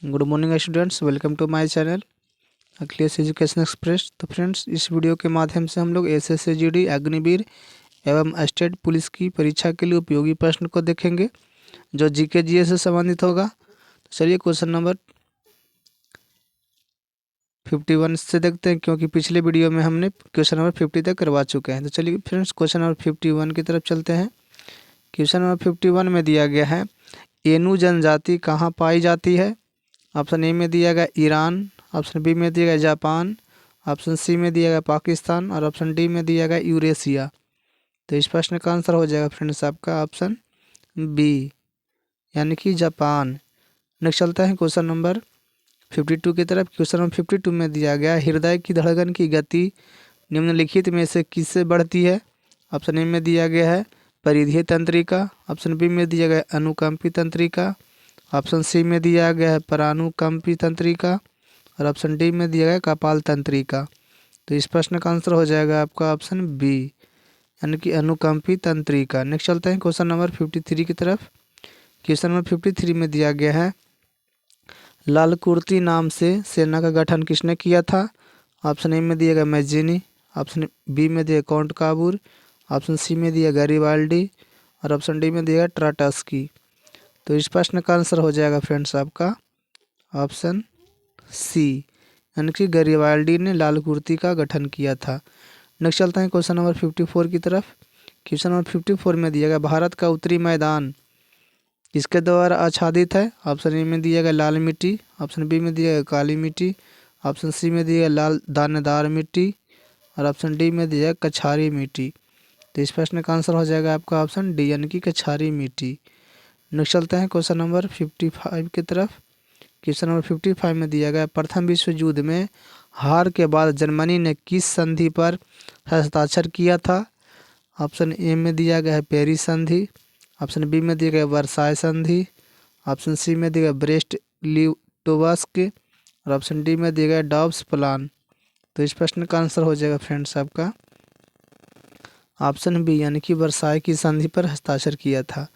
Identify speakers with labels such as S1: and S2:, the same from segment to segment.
S1: Good morning students, welcome to my channel Akhilesh education express. तो friends, इस video के माध्यम से हम लोग एसएससी जीडी, अग्निवीर एवं स्टेट पुलिस की परीक्षा के लिए उपयोगी प्रश्न को देखेंगे जो जीके जीएस से संबंधित होगा। तो चलिए क्वेश्चन नंबर 51 से देखते हैं, क्योंकि पिछले वीडियो में हमने क्वेश्चन नंबर 50 तक करवा चुके हैं। तो चलिए फ्रेंड्स, क्वेश्चन नंबर 51 की तरफ चलते हैं। क्वेश्चन नंबर 51 में दिया गया है, एनु जनजाति कहाँ पाई जाती है। ऑप्शन ए में दिया गया ईरान, ऑप्शन बी में दिया गया जापान, ऑप्शन सी में दिया गया पाकिस्तान और ऑप्शन डी में दिया गया यूरेशिया। तो इस प्रश्न का आंसर हो जाएगा फ्रेंड्स आपका ऑप्शन बी, यानी कि जापान। नेक्स्ट चलता है क्वेश्चन नंबर 52 की तरफ। क्वेश्चन नंबर 52 में दिया गया, हृदय की धड़कन की गति निम्नलिखित में से किससे बढ़ती है। ऑप्शन ए में दिया गया है परिधीय तंत्रिका, ऑप्शन बी में दिया गया अनुकंपी तंत्रिका, ऑप्शन सी में दिया गया है परानुकंपी तंत्रिका और ऑप्शन डी में दिया गया कपाल तंत्रिका। तो इस प्रश्न का आंसर हो जाएगा आपका ऑप्शन बी, यानी कि अनुकंपी तंत्रिका। नेक्स्ट चलते हैं क्वेश्चन नंबर 53 की तरफ। क्वेश्चन नंबर 53 में दिया गया है, लाल कुर्ती नाम से सेना का गठन किसने किया था। ऑप्शन ए में दिया गया मैजिनी, ऑप्शन बी में दिया काउंट काबूर, ऑप्शन सी में दिया गैरिबाल्डी और ऑप्शन डी में दिया ट्राटस्की। तो इस प्रश्न का आंसर हो जाएगा फ्रेंड्स आपका ऑप्शन सी, यानी कि गैरिबाल्डी ने लाल कुर्ती का गठन किया था। नेक्स्ट चलते हैं क्वेश्चन नंबर 54 की तरफ। क्वेश्चन नंबर 54 में दिया गया, भारत का उत्तरी मैदान किसके द्वारा आच्छादित है। ऑप्शन ए में दिया गया लाल मिट्टी, ऑप्शन बी में दिया गया काली मिट्टी, ऑप्शन सी में दिया गया लाल दानेदार मिट्टी और ऑप्शन डी में दिया गया कछारी मिट्टी। तो इस प्रश्न का आंसर हो जाएगा आपका ऑप्शन डी, यानी कि कछारी मिट्टी। नेक्स्ट चलते हैं क्वेश्चन नंबर 55 की तरफ। क्वेश्चन नंबर 55 में दिया गया, प्रथम विश्व युद्ध में हार के बाद जर्मनी ने किस संधि पर हस्ताक्षर किया था। ऑप्शन ए में दिया गया है पेरिस संधि, ऑप्शन बी में दिया गया वर्साय संधि, ऑप्शन सी में दिया गया ब्रेस्ट लिटोवस्क और ऑप्शन डी में दिया गया डॉब्स प्लान। तो इस प्रश्न का आंसर हो जाएगा फ्रेंड्स आपका ऑप्शन बी, यानी कि वर्साय की संधि पर हस्ताक्षर किया था।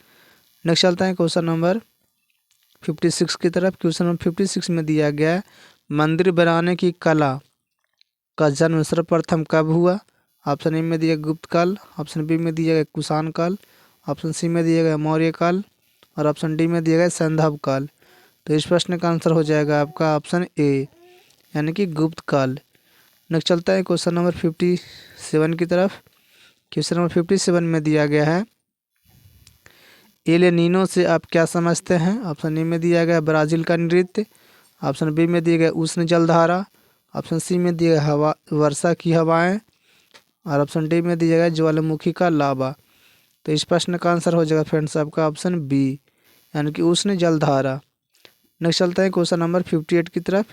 S1: नेक्स्ट चलता है क्वेश्चन नंबर 56 की तरफ। क्वेश्चन नंबर 56 में दिया गया, मंदिर बनाने की कला का जन्म सर्वप्रथम कब हुआ। ऑप्शन ए में दिया गुप्त काल, ऑप्शन बी में दिया गया कुषाण काल, ऑप्शन सी में दिया गया मौर्य काल और ऑप्शन डी में दिया गया सैंधव काल। तो इस प्रश्न का आंसर हो जाएगा आपका ऑप्शन ए, यानी कि गुप्त काल। नेक्स्ट चलता है क्वेश्चन नंबर 57 की तरफ। क्वेश्चन नंबर 57 में दिया गया है, एल नीनो से आप क्या समझते हैं। ऑप्शन ए में दिया गया ब्राज़ील का नृत्य, ऑप्शन बी में दिया गया उष्ण जलधारा, ऑप्शन सी में दिया गया हवा वर्षा की हवाएं और ऑप्शन डी में दिया गया ज्वालामुखी का लावा। तो इस प्रश्न का आंसर हो जाएगा फ्रेंड्स आपका ऑप्शन बी, यानी कि उष्ण जलधारा। नेक्स्ट चलते हैं क्वेश्चन नंबर 58 की तरफ।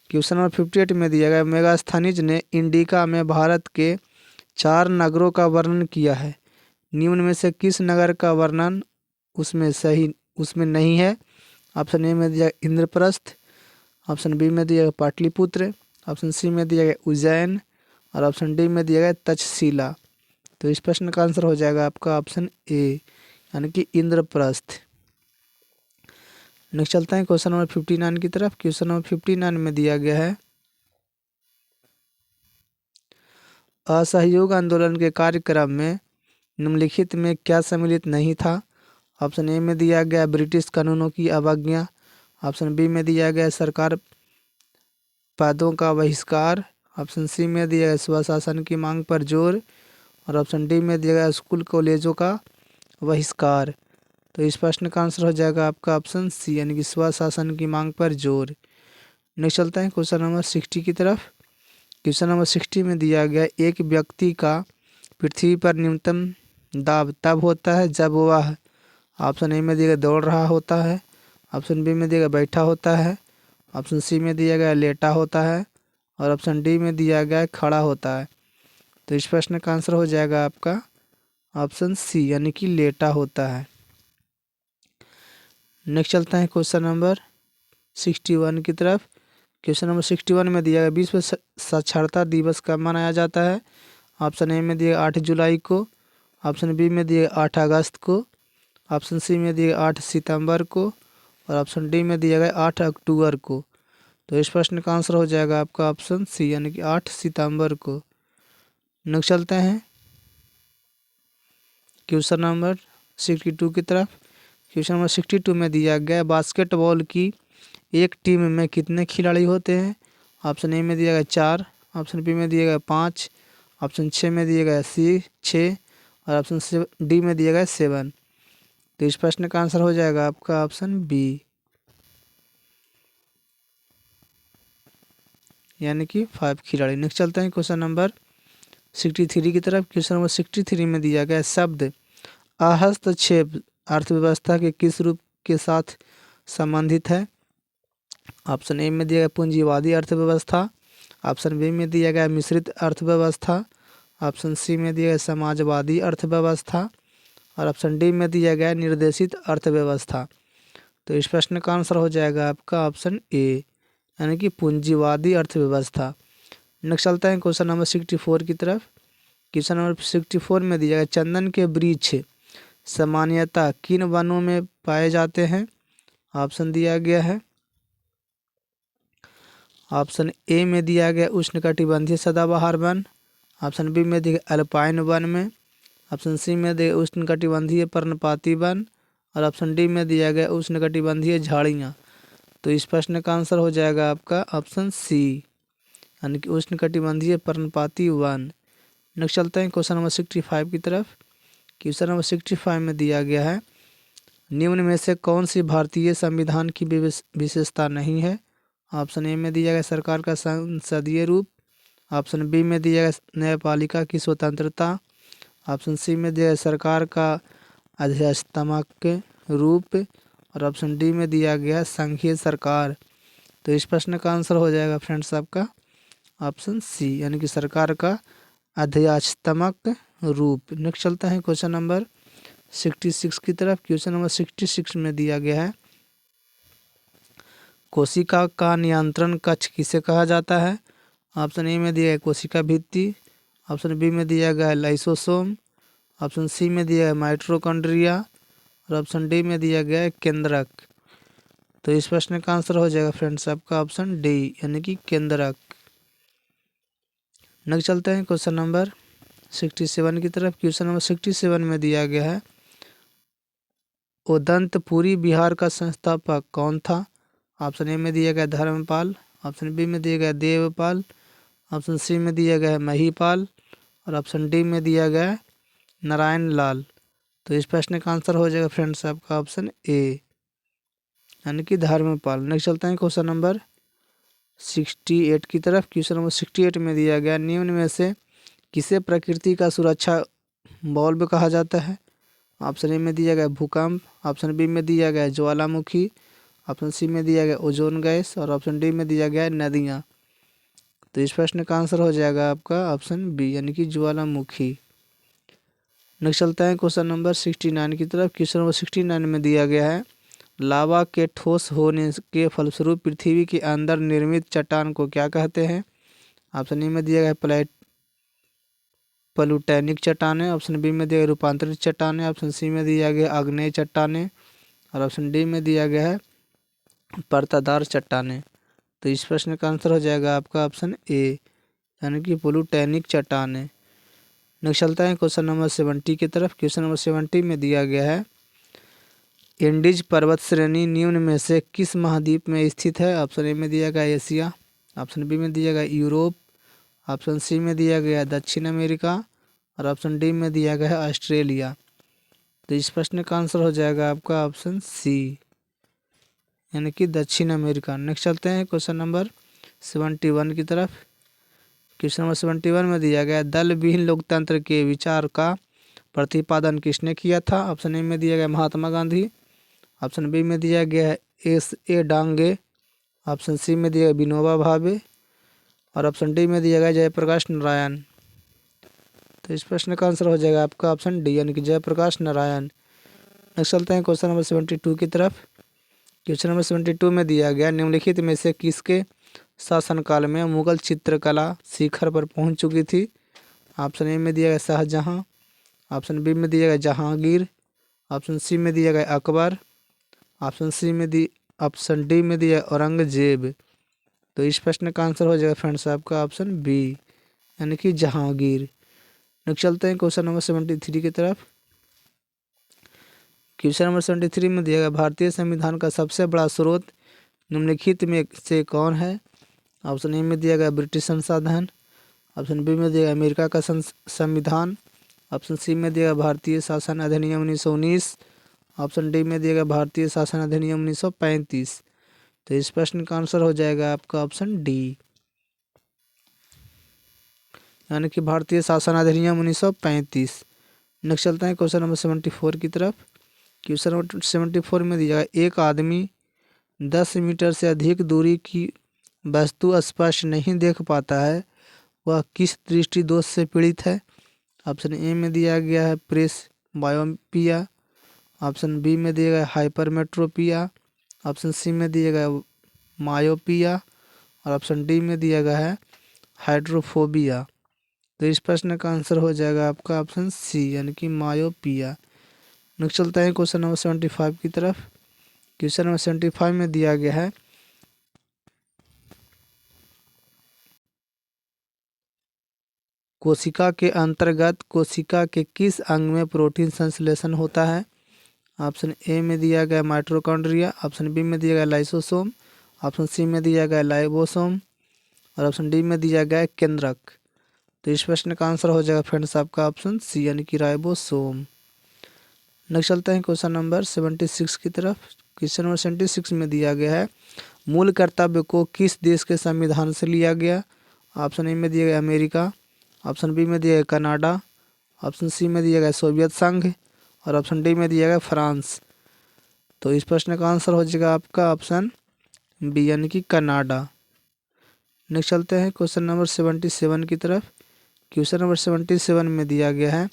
S1: क्वेश्चन नंबर 58 में दिया गया, मेगास्थनीज ने इंडिका में भारत के 4 नगरों का वर्णन किया है, निम्न में से किस नगर का वर्णन उसमें नहीं है। ऑप्शन ए में दिया इंद्रप्रस्थ, ऑप्शन बी में दिया गया पाटलिपुत्र, ऑप्शन सी में दिया गया उज्जैन और ऑप्शन डी में दिया गया तक्षशिला। तो इस प्रश्न का आंसर हो जाएगा आपका ऑप्शन ए, यानी कि इंद्रप्रस्थ। नेक्स्ट चलते हैं क्वेश्चन नंबर 59 की तरफ। क्वेश्चन नंबर 59 में दिया गया है, असहयोग आंदोलन के कार्यक्रम में निम्नलिखित में क्या सम्मिलित नहीं था। ऑप्शन ए में दिया गया ब्रिटिश कानूनों की अवज्ञा, ऑप्शन बी में दिया गया सरकार पदों का बहिष्कार, ऑप्शन सी में दिया गया स्वशासन की मांग पर जोर और ऑप्शन डी में दिया गया स्कूल कॉलेजों का बहिष्कार। तो इस प्रश्न का आंसर हो जाएगा आपका ऑप्शन सी, यानी कि स्वशासन की मांग पर जोर। नेक्स्ट चलता है क्वेश्चन नंबर 60 की तरफ। क्वेश्चन नंबर 60 में दिया गया, एक व्यक्ति का पृथ्वी पर न्यूनतम दाब तब होता है जब वह, ऑप्शन ए में दिया गया दौड़ रहा होता है, ऑप्शन बी में दिया गया बैठा होता है, ऑप्शन सी में दिया गया लेटा होता है और ऑप्शन डी में दिया गया खड़ा होता है। तो इस प्रश्न का आंसर हो जाएगा आपका ऑप्शन सी, यानी कि लेटा होता है। नेक्स्ट चलता है क्वेश्चन नंबर 61 की तरफ। क्वेश्चन नंबर 61 में दिया गया, विश्व साक्षरता दिवस कब मनाया जाता है। ऑप्शन ए में दिया 8 जुलाई को, ऑप्शन बी में दिया 8 अगस्त को, ऑप्शन सी में दिया 8 सितंबर को और ऑप्शन डी में दिया गया 8 अक्टूबर को। तो इस प्रश्न का आंसर हो जाएगा आपका ऑप्शन सी यानी कि 8 सितंबर को। नेक्स्ट चलते हैं क्वेश्चन नंबर 62 की तरफ। क्वेश्चन नंबर 62 में दिया गया बास्केटबॉल की एक टीम में कितने खिलाड़ी होते हैं। ऑप्शन ए में दिया गया 4, ऑप्शन बी में दिया गया 5, ऑप्शन छः में दिया गया सी 6 और ऑप्शन डी में दिया गया 7। तो इस प्रश्न का आंसर हो जाएगा आपका ऑप्शन बी यानी कि 5 खिलाड़ी। नेक्स्ट चलते हैं क्वेश्चन नंबर 63 की तरफ। क्वेश्चन नंबर 63 में दिया गया शब्द हस्तक्षेप अर्थव्यवस्था के किस रूप के साथ संबंधित है। ऑप्शन ए में दिया गया पूंजीवादी अर्थव्यवस्था, ऑप्शन बी में दिया गया मिश्रित अर्थव्यवस्था, ऑप्शन सी में दिया गया समाजवादी अर्थव्यवस्था और ऑप्शन डी में दिया गया निर्देशित अर्थव्यवस्था। तो इस प्रश्न का आंसर हो जाएगा आपका ऑप्शन ए यानी कि पूंजीवादी अर्थव्यवस्था। नेक्स्ट चलता है क्वेश्चन नंबर 64 की तरफ। क्वेश्चन नंबर 64 में दिया गया चंदन के वृक्ष सामान्यतः किन वनों में पाए जाते हैं। ऑप्शन दिया गया है, ऑप्शन ए में दिया गया उष्णकटिबंधीय सदाबहार वन, ऑप्शन बी में दिया गया अल्पाइन वन में, ऑप्शन सी में दिया गया उष्णकटिबंधीय पर्णपाती वन और ऑप्शन डी में दिया गया उष्णकटिबंधीय झाड़ियाँ। तो इस प्रश्न का आंसर हो जाएगा आपका ऑप्शन सी यानी कि उष्णकटिबंधीय पर्णपाती वन। नेक्स्ट चलते हैं क्वेश्चन नंबर 65 की तरफ। क्वेश्चन नंबर 65 में दिया गया है निम्न में से कौन सी भारतीय संविधान की विशेषता नहीं है। ऑप्शन ए में दिया गया सरकार का संसदीय रूप, ऑप्शन बी में दिया गया न्यायपालिका की स्वतंत्रता, ऑप्शन सी में दिया गया सरकार का अध्यक्षतात्मक रूप और ऑप्शन डी में दिया गया संघीय सरकार। तो इस प्रश्न का आंसर हो जाएगा फ्रेंड्स आपका ऑप्शन सी यानी कि सरकार का अध्यक्षतात्मक रूप। नेक्स्ट चलता है क्वेश्चन नंबर 66 की तरफ। क्वेश्चन नंबर 66 में दिया गया है कोशिका का नियंत्रण कक्ष किसे कहा जाता है। ऑप्शन ए में दिया है कोशिका भित्ति, ऑप्शन बी में दिया गया है लाइसोसोम, ऑप्शन सी में दिया है माइटोकॉन्ड्रिया और ऑप्शन डी में दिया गया है केंद्रक। तो इस प्रश्न का आंसर हो जाएगा फ्रेंड्स आपका ऑप्शन डी यानी कि केंद्रक। नेक्स्ट चलते हैं क्वेश्चन नंबर 67 की तरफ। क्वेश्चन नंबर 67 में दिया गया है उदंतपुरी बिहार का संस्थापक कौन था। ऑप्शन ए में दिया गया धर्मपाल, ऑप्शन बी में दिया गया देवपाल, ऑप्शन सी में दिया गया है महिपाल और ऑप्शन डी में दिया गया है नारायण लाल। तो इस प्रश्न का आंसर हो जाएगा फ्रेंड्स आपका ऑप्शन ए यानी कि धर्मपाल। नेक्स्ट चलते हैं क्वेश्चन नंबर 68 की तरफ। क्वेश्चन नंबर 68 में दिया गया निम्न में से किसे प्रकृति का सुरक्षा बल्ब कहा जाता है। ऑप्शन ए में दिया गया भूकंप, ऑप्शन बी में दिया गया ज्वालामुखी, ऑप्शन सी में दिया गया ओजोन गैस और ऑप्शन डी में दिया गया नदियाँ। तो इस प्रश्न का आंसर हो जाएगा आपका ऑप्शन बी यानी कि ज्वालामुखी। नेक्स्ट चलता है क्वेश्चन नंबर 69 की तरफ। क्वेश्चन नंबर 69 में दिया गया है लावा के ठोस होने के फलस्वरूप पृथ्वी के अंदर निर्मित चट्टान को क्या कहते हैं। ऑप्शन ए में दिया गया प्लूटोनिक चट्टानें, ऑप्शन बी में दिया गया रूपांतरित चट्टानें, ऑप्शन सी में दिया गया आग्नेय चट्टानें और ऑप्शन डी में दिया गया है परतदार चट्टानें। तो इस प्रश्न का आंसर हो जाएगा आपका ऑप्शन ए यानी कि प्लूटोनिक चट्टानें। नेक्स्ट चलता है क्वेश्चन नंबर 70 की तरफ। क्वेश्चन नंबर 70 में दिया गया है एंडीज पर्वत श्रेणी निम्न में से किस महाद्वीप में स्थित है। ऑप्शन ए में दिया गया एशिया, ऑप्शन बी में दिया गया यूरोप, ऑप्शन सी में दिया गया दक्षिण अमेरिका और ऑप्शन डी में दिया गया है ऑस्ट्रेलिया। तो इस प्रश्न का आंसर हो जाएगा आपका ऑप्शन सी यानी कि दक्षिण अमेरिका। नेक्स्ट चलते हैं क्वेश्चन नंबर 71 की तरफ। क्वेश्चन नंबर 71 में दिया गया दल विहीन लोकतंत्र के विचार का प्रतिपादन किसने किया था। ऑप्शन ए में दिया गया महात्मा गांधी, ऑप्शन बी में दिया गया है S.A. डांगे, ऑप्शन सी में दिया गया विनोबा भावे और ऑप्शन डी में दिया गया जयप्रकाश नारायण। तो इस प्रश्न का आंसर हो जाएगा आपका ऑप्शन डी यानी कि जयप्रकाश नारायण। नेक्स्ट चलते हैं क्वेश्चन नंबर 72 की तरफ। क्वेश्चन नंबर 72 में दिया गया निम्नलिखित में से किसके शासनकाल में मुगल चित्रकला शिखर पर पहुंच चुकी थी। ऑप्शन ए में दिया गया शाहजहां, ऑप्शन बी में दिया गया जहांगीर, ऑप्शन सी में दिया गया अकबर, ऑप्शन ऑप्शन डी में दिया औरंगजेब। तो इस प्रश्न का आंसर हो जाएगा फ्रेंड्स आपका ऑप्शन बी, यानी कि जहांगीर। नेक्स्ट चलते हैं क्वेश्चन नंबर 73 की तरफ। क्वेश्चन नंबर 73 में दिया गया भारतीय संविधान का सबसे बड़ा स्रोत निम्नलिखित में से कौन है। ऑप्शन ए में दिया गया ब्रिटिश संसाधन, ऑप्शन बी में दिया गया अमेरिका का संविधान, ऑप्शन सी में दिया गया भारतीय शासन अधिनियम 1919, ऑप्शन डी में दिया गया भारतीय शासन अधिनियम 1935। तो इस प्रश्न का आंसर हो जाएगा आपका ऑप्शन डी, यानी कि भारतीय शासन अधिनियम 1935। नेक्स्ट चलते हैं क्वेश्चन नंबर 74 की तरफ। क्वेश्चन नंबर 74 में दिया गया एक आदमी 10 मीटर से अधिक दूरी की वस्तु स्पष्ट नहीं देख पाता है, वह किस दृष्टि दोष से पीड़ित है। ऑप्शन ए में दिया गया है प्रेस बायोपिया, ऑप्शन बी में दिया गया हाइपरमेट्रोपिया, ऑप्शन सी में दिया गया मायोपिया और ऑप्शन डी में दिया गया है हाइड्रोफोबिया। तो इस प्रश्न का आंसर हो जाएगा आपका ऑप्शन सी, यानी कि मायोपिया। नेक्स्ट चलता है क्वेश्चन नंबर 75 की तरफ। क्वेश्चन नंबर 75 में दिया गया है कोशिका के अंतर्गत कोशिका के किस अंग में प्रोटीन संश्लेषण होता है। ऑप्शन ए में दिया गया माइटोकॉन्ड्रिया, ऑप्शन बी में दिया गया लाइसोसोम, ऑप्शन सी में दिया गया लाइबोसोम और ऑप्शन डी में दिया गया केंद्रक। तो इस प्रश्न का आंसर हो जाएगा फ्रेंड्स आपका ऑप्शन सी, यानी कि राइबोसोम। नेक्स्ट चलते हैं क्वेश्चन नंबर 76 की तरफ। क्वेश्चन नंबर 76 में दिया गया है मूल कर्तव्य को किस देश के संविधान से लिया गया। ऑप्शन ए में दिया गया अमेरिका, ऑप्शन बी में दिया गया कनाडा, ऑप्शन सी में दिया गया सोवियत संघ और ऑप्शन डी में दिया गया फ्रांस। तो इस प्रश्न का आंसर हो जाएगा आपका ऑप्शन बी, यानी कि कनाडा। नेक्स्ट चलते हैं क्वेश्चन नंबर 77 की तरफ। क्वेश्चन नंबर 77 में दिया गया है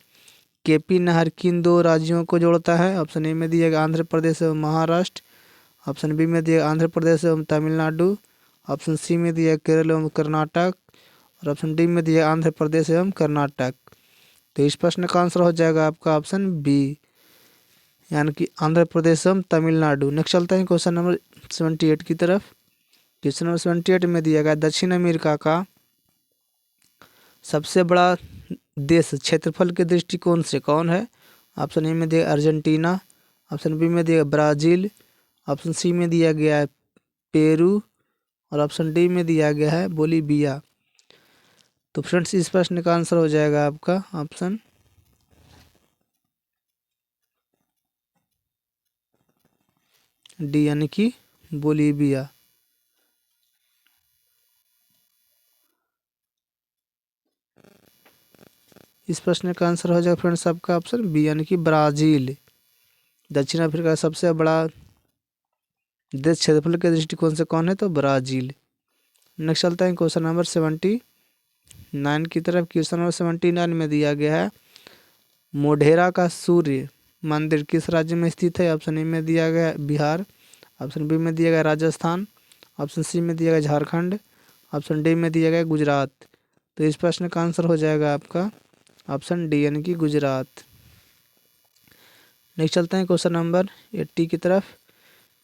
S1: केपी नहर किन दो राज्यों को जोड़ता है। ऑप्शन ए में दिया गया आंध्र प्रदेश एवं महाराष्ट्र, ऑप्शन बी में दिया गया आंध्र प्रदेश एवं तमिलनाडु, ऑप्शन सी में दिया केरल एवं कर्नाटक और ऑप्शन डी में दिया आंध्र प्रदेश एवं कर्नाटक। तो इस प्रश्न का आंसर हो जाएगा आपका ऑप्शन बी, यानी कि आंध्र प्रदेश एवं तमिलनाडु। नेक्स्ट चलते हैं क्वेश्चन नंबर 78 की तरफ। क्वेश्चन नंबर 78 में दिया गया दक्षिण अमेरिका का सबसे बड़ा देश क्षेत्रफल के दृष्टिकोण से कौन है। ऑप्शन ए में दिया अर्जेंटीना, ऑप्शन बी में दिया ब्राज़ील, ऑप्शन सी में दिया गया है पेरू और ऑप्शन डी में दिया गया है बोलीविया। तो फ्रेंड्स इस प्रश्न का आंसर हो जाएगा आपका ऑप्शन डी, यानी कि बोलीविया। इस प्रश्न का आंसर हो जाएगा फ्रेंड्स आपका ऑप्शन बी, यानी कि ब्राज़ील। दक्षिण अफ्रीका का सबसे बड़ा देश क्षेत्रफल के दृष्टिकोण से कौन है, तो ब्राज़ील। नेक्स्ट चलता है क्वेश्चन नंबर 79 की तरफ। क्वेश्चन नंबर 79 में दिया गया है मोढेरा का सूर्य मंदिर किस राज्य में स्थित है। ऑप्शन ए में दिया गया बिहार, ऑप्शन बी में दिया गया राजस्थान, ऑप्शन सी में दिया गया झारखंड, ऑप्शन डी में दिया गया गुजरात। तो इस प्रश्न का आंसर हो जाएगा आपका ऑप्शन डी, यानी कि गुजरात। नेक्स्ट चलते हैं क्वेश्चन नंबर 80 की तरफ।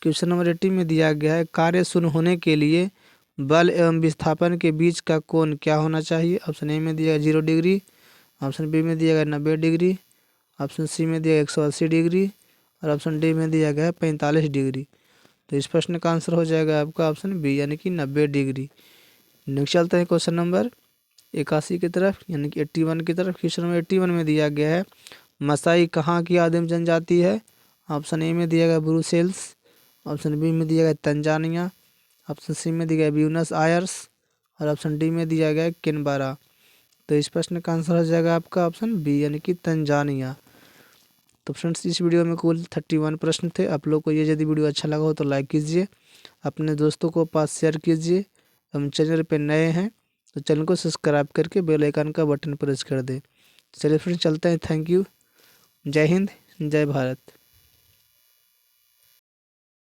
S1: क्वेश्चन नंबर 80 में दिया गया है कार्य शून्य होने के लिए बल एवं विस्थापन के बीच का कोण क्या होना चाहिए। ऑप्शन ए में दिया गया 0 डिग्री, ऑप्शन बी में दिया गया 90 डिग्री, ऑप्शन सी में दिया गया 180 डिग्री और ऑप्शन डी में दिया गया 45 डिग्री। तो इस प्रश्न का आंसर हो जाएगा आपका ऑप्शन बी, यानी कि 90 डिग्री। नेक्स्ट चलते हैं क्वेश्चन नंबर 81 की तरफ, यानी कि 81 की तरफ। क्वेश्चन नंबर 81 में दिया गया है मसाई कहाँ की आदिम जनजाति है। ऑप्शन ए में दिया गया ब्रुसेल्स, ऑप्शन बी में दिया गया तंजानिया, ऑप्शन सी में दिया गया ब्यूनस आयर्स और ऑप्शन डी में दिया गया केनबरा। तो इस प्रश्न का आंसर हो जाएगा आपका ऑप्शन बी, यानी कि तंजानिया। तो फ्रेंड्स इस वीडियो में कुल 31 प्रश्न थे। आप लोग को ये यदि वीडियो अच्छा लगा हो तो लाइक कीजिए, अपने दोस्तों को पास शेयर कीजिए। हम चैनल पे नए हैं तो चैनल को सब्सक्राइब करके बेल आइकन का बटन प्रेस कर दें। चलिए फ्रेंड्स चलते हैं। Thank you. जय हिंद, जय भारत।